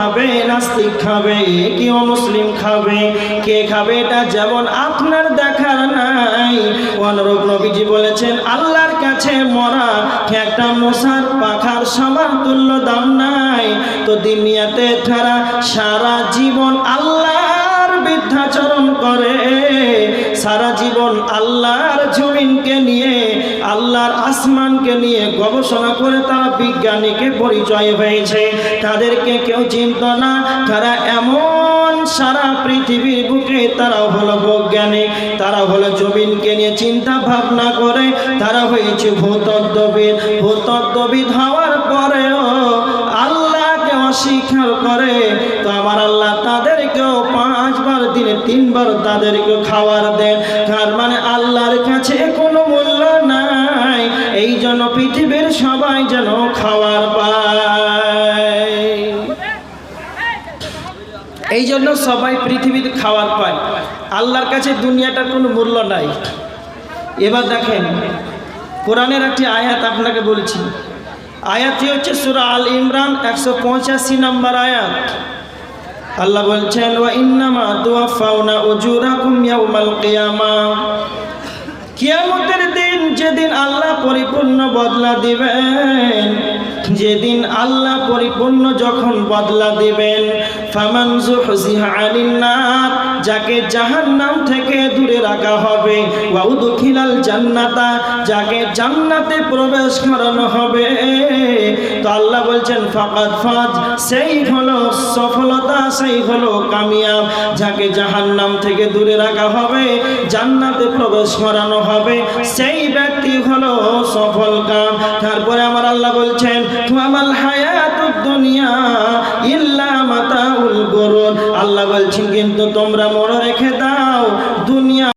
খাবে, নাস্তিক খাবে, কি অমুসলিম খাবে, কে খাবে এটা যেমন আপনার দেখার নাই, অনুরূপ নবীজি বলেছেন আল্লাহর কাছে মরা একটা মশার পাখার সমান তুল্য দাম নাই। তো দুনিয়াতে তারা সারা জীবন আল্লাহর বিদ্যাচরণ করে, সারা জীবন আল্লাহর জমিনকে নিয়ে, আল্লাহর আসমানকে নিয়ে গবেষণা করে তারা বিজ্ঞানীকে পরিচয় হয়েছে। তাদেরকে কেউ চিনত না, তারা এমন সারা পৃথিবীর বুকে তারা হলো বৈজ্ঞানিক, তারা হলো জমিনকে নিয়ে চিন্তা ভাবনা করে, তারা হয়েছে ভূতত্ত্ববিদ। ভূতত্ত্ববিদ হওয়ার পরেও আল্লাহকে অস্বীকার করে। তো আমার আল্লাহ তাদেরকেও 5 বার দিনে 3 বার তাদেরকে খাবার দেন। তার মানে আল্লাহর কাছে কোনো মূল্য নাই। এই জন্য পৃথিবীর সবাই যেন খাবার পায়, এই জন্য সবাই পৃথিবীতে খাবার পায়। আল্লাহর কাছে দুনিয়াটার কোনো মূল্য নাই। এবার দেখেন কোরআনের একটি আয়াত আপনাকে বলছি। আয়াতটি হচ্ছে সূরা আল ইমরান 185 নম্বর আয়াত। আল্লাহ বলছেন ওয়া ইন্নামা তুওয়াফাউনা উজুরাকুম ইয়াউমাল কিয়ামাহ, কিয়ামতের দিন যেদিন আল্লাহ পরিপূর্ণ বদলা দিবেন, যেদিন আল্লাহ পরিপূর্ণ যখন বদলা দিবেন, ফামান যুহজিহা আনিন নার, যাকে জাহান্নাম থেকে দূরে রাখা হবে, ওয়া উদখিলাল জান্নাতা, যাকে জান্নাতে প্রবেশ করানো হবে, তো আল্লাহ বলছেন ফাকাদ ফাজ, সেই হলো সফলতা, সেই হলো কামিয়াব। যাকে জাহান্নাম থেকে দূরে রাখা হবে, জান্নাতে প্রবেশ করানো হবে, সেই ব্যক্তি হলো সফল কাম। তারপরে আমার আল্লাহ বলছেন ওয়ামাল হায়াতুদ দুনিয়া ইল্লা মাতাউল গুরুর, আল্লাহ বলছেন কিন্তু তোমরা মনে রেখে দাও